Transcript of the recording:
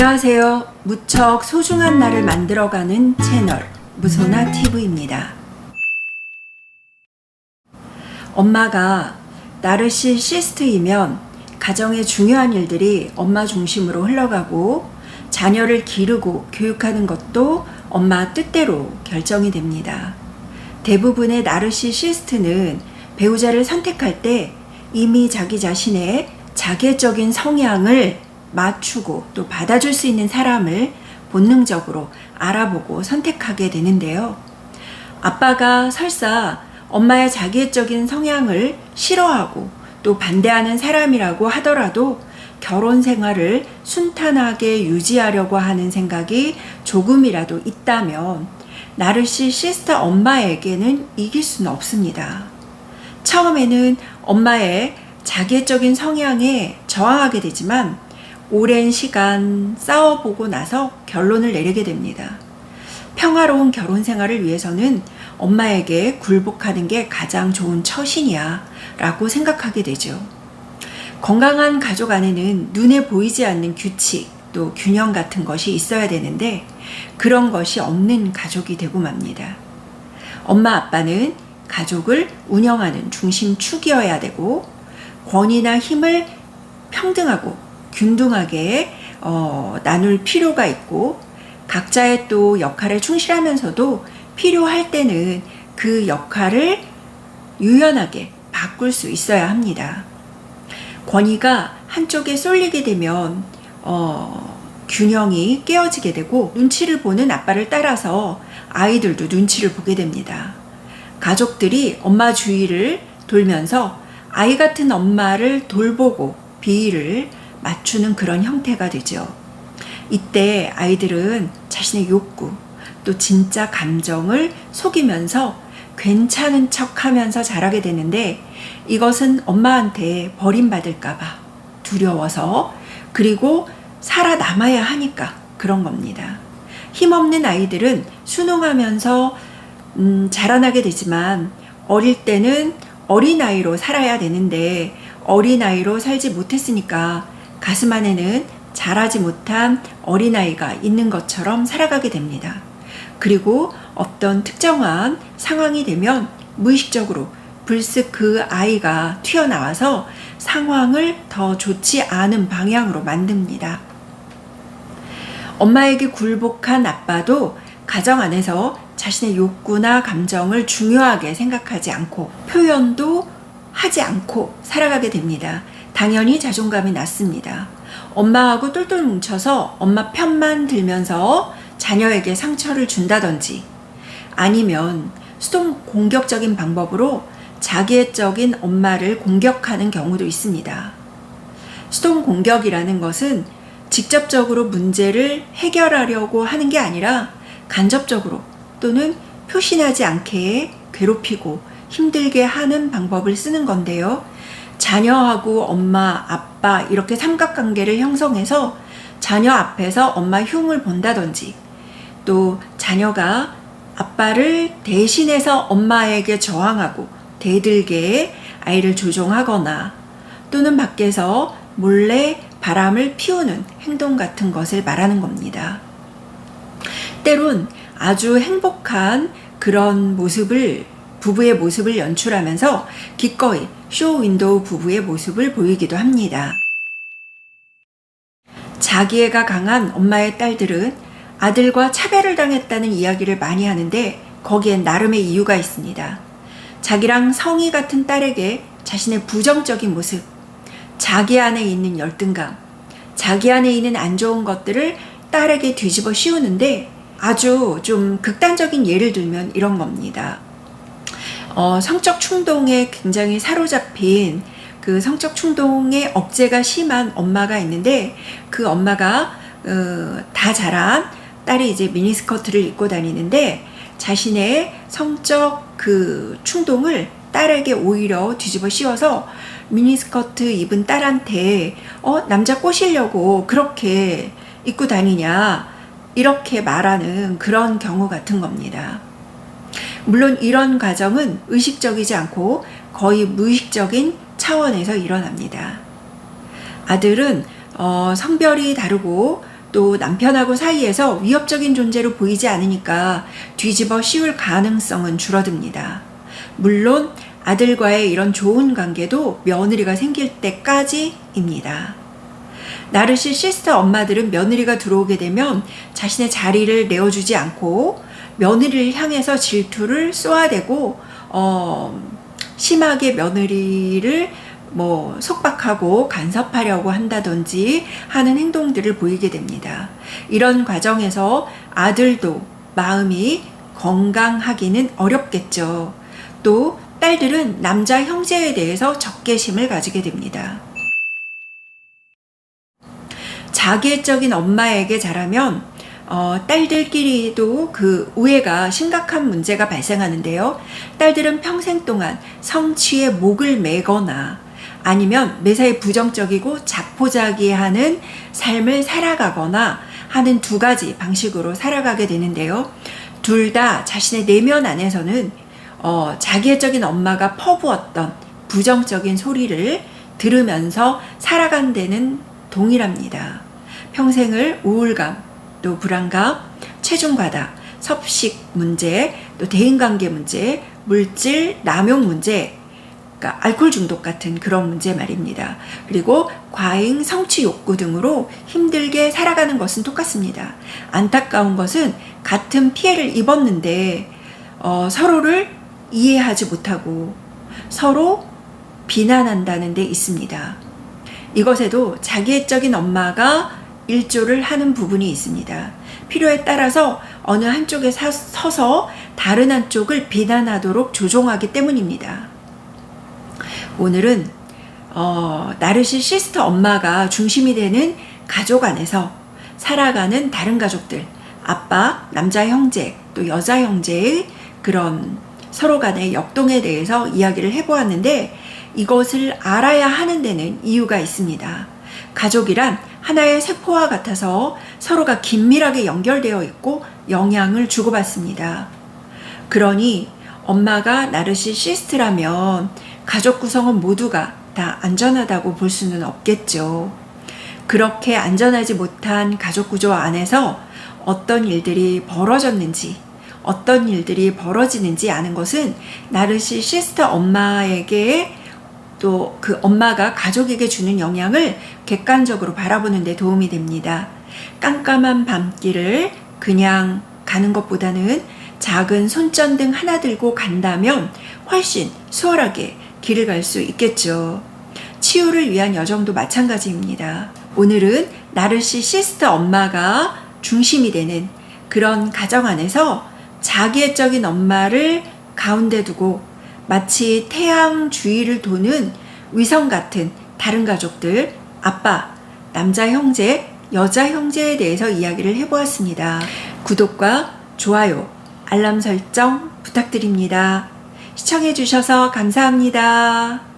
안녕하세요. 무척 소중한 나를 만들어가는 채널 무소나TV입니다. 엄마가 나르시시스트이면 가정의 중요한 일들이 엄마 중심으로 흘러가고 자녀를 기르고 교육하는 것도 엄마 뜻대로 결정이 됩니다. 대부분의 나르시시스트는 배우자를 선택할 때 이미 자기 자신의 자기애적인 성향을 맞추고 또 받아줄 수 있는 사람을 본능적으로 알아보고 선택하게 되는데요. 아빠가 설사 엄마의 자기애적인 성향을 싫어하고 또 반대하는 사람이라고 하더라도 결혼 생활을 순탄하게 유지하려고 하는 생각이 조금이라도 있다면 나르시시스트 엄마에게는 이길 수는 없습니다. 처음에는 엄마의 자기애적인 성향에 저항하게 되지만 오랜 시간 싸워보고 나서 결론을 내리게 됩니다. 평화로운 결혼 생활을 위해서는 엄마에게 굴복하는 게 가장 좋은 처신이야 라고 생각하게 되죠. 건강한 가족 안에는 눈에 보이지 않는 규칙 또 균형 같은 것이 있어야 되는데 그런 것이 없는 가족이 되고 맙니다. 엄마 아빠는 가족을 운영하는 중심축이어야 되고 권위나 힘을 평등하고 균등하게 나눌 필요가 있고 각자의 또 역할에 충실하면서도 필요할 때는 그 역할을 유연하게 바꿀 수 있어야 합니다. 권위가 한쪽에 쏠리게 되면 균형이 깨어지게 되고 눈치를 보는 아빠를 따라서 아이들도 눈치를 보게 됩니다. 가족들이 엄마 주위를 돌면서 아이 같은 엄마를 돌보고 비위를 맞추는 그런 형태가 되죠. 이때 아이들은 자신의 욕구 또 진짜 감정을 속이면서 괜찮은 척 하면서 자라게 되는데 이것은 엄마한테 버림받을까봐 두려워서 그리고 살아남아야 하니까 그런 겁니다. 힘없는 아이들은 순응하면서 자라나게 되지만 어릴 때는 어린아이로 살아야 되는데 어린아이로 살지 못했으니까 가슴 안에는 자라지 못한 어린아이가 있는 것처럼 살아가게 됩니다. 그리고 어떤 특정한 상황이 되면 무의식적으로 불쑥 그 아이가 튀어나와서 상황을 더 좋지 않은 방향으로 만듭니다. 엄마에게 굴복한 아빠도 가정 안에서 자신의 욕구나 감정을 중요하게 생각하지 않고 표현도 하지 않고 살아가게 됩니다. 당연히 자존감이 낮습니다. 엄마하고 똘똘 뭉쳐서 엄마 편만 들면서 자녀에게 상처를 준다든지 아니면 수동 공격적인 방법으로 자기애적인 엄마를 공격하는 경우도 있습니다. 수동 공격이라는 것은 직접적으로 문제를 해결하려고 하는 게 아니라 간접적으로 또는 표신하지 않게 괴롭히고 힘들게 하는 방법을 쓰는 건데요. 자녀하고 엄마, 아빠 이렇게 삼각관계를 형성해서 자녀 앞에서 엄마 흉을 본다든지 또 자녀가 아빠를 대신해서 엄마에게 저항하고 대들게 아이를 조종하거나 또는 밖에서 몰래 바람을 피우는 행동 같은 것을 말하는 겁니다. 때론 아주 행복한 그런 부부의 모습을 연출하면서 기꺼이 쇼윈도우 부부의 모습을 보이기도 합니다. 자기애가 강한 엄마의 딸들은 아들과 차별을 당했다는 이야기를 많이 하는데 거기엔 나름의 이유가 있습니다. 자기랑 성이 같은 딸에게 자신의 부정적인 모습, 자기 안에 있는 열등감, 자기 안에 있는 안 좋은 것들을 딸에게 뒤집어 씌우는데 아주 좀 극단적인 예를 들면 이런 겁니다. 성적 충동에 굉장히 사로잡힌 그 성적 충동의 억제가 심한 엄마가 있는데 그 엄마가 다 자란 딸이 이제 미니스커트를 입고 다니는데 자신의 성적 그 충동을 딸에게 오히려 뒤집어 씌워서 미니스커트 입은 딸한테 남자 꼬시려고 그렇게 입고 다니냐 이렇게 말하는 그런 경우 같은 겁니다. 물론 이런 과정은 의식적이지 않고 거의 무의식적인 차원에서 일어납니다. 아들은 성별이 다르고 또 남편하고 사이에서 위협적인 존재로 보이지 않으니까 뒤집어 씌울 가능성은 줄어듭니다. 물론 아들과의 이런 좋은 관계도 며느리가 생길 때까지입니다. 나르시시스트 엄마들은 며느리가 들어오게 되면 자신의 자리를 내어주지 않고 며느리를 향해서 질투를 쏘아대고 심하게 며느리를 속박하고 간섭하려고 한다든지 하는 행동들을 보이게 됩니다. 이런 과정에서 아들도 마음이 건강하기는 어렵겠죠. 또 딸들은 남자 형제에 대해서 적개심을 가지게 됩니다. 자기애적인 엄마에게 자라면 딸들끼리도 그 우애가 심각한 문제가 발생하는데요. 딸들은 평생 동안 성취에 목을 매거나 아니면 매사에 부정적이고 자포자기하는 삶을 살아가거나 하는 두 가지 방식으로 살아가게 되는데요. 둘 다 자신의 내면 안에서는 자기애적인 엄마가 퍼부었던 부정적인 소리를 들으면서 살아간 데는 동일합니다. 평생을 우울감, 또 불안감, 체중 과다, 섭식 문제, 또 대인관계 문제, 물질 남용 문제, 그러니까 알코올 중독 같은 그런 문제 말입니다. 그리고 과잉 성취 욕구 등으로 힘들게 살아가는 것은 똑같습니다. 안타까운 것은 같은 피해를 입었는데 서로를 이해하지 못하고 서로 비난한다는 데 있습니다. 이것에도 자기애적인 엄마가 일조를 하는 부분이 있습니다. 필요에 따라서 어느 한쪽에 서서 다른 한쪽을 비난하도록 조종하기 때문입니다. 오늘은 나르시시스트 엄마가 중심이 되는 가족 안에서 살아가는 다른 가족들, 아빠, 남자 형제, 또 여자 형제의 그런 서로 간의 역동에 대해서 이야기를 해보았는데 이것을 알아야 하는 데는 이유가 있습니다. 가족이란 하나의 세포와 같아서 서로가 긴밀하게 연결되어 있고 영향을 주고받습니다. 그러니 엄마가 나르시시스트라면 가족 구성원 모두가 다 안전하다고 볼 수는 없겠죠. 그렇게 안전하지 못한 가족 구조 안에서 어떤 일들이 벌어졌는지, 어떤 일들이 벌어지는지 아는 것은 나르시시스트 엄마에게 또 그 엄마가 가족에게 주는 영향을 객관적으로 바라보는 데 도움이 됩니다. 깜깜한 밤길을 그냥 가는 것보다는 작은 손전등 하나 들고 간다면 훨씬 수월하게 길을 갈 수 있겠죠. 치유를 위한 여정도 마찬가지입니다. 오늘은 나르시시스트 엄마가 중심이 되는 그런 가정 안에서 자기애적인 엄마를 가운데 두고 마치 태양 주위를 도는 위성 같은 다른 가족들, 아빠, 남자 형제, 여자 형제에 대해서 이야기를 해보았습니다. 구독과 좋아요, 알람 설정 부탁드립니다. 시청해주셔서 감사합니다.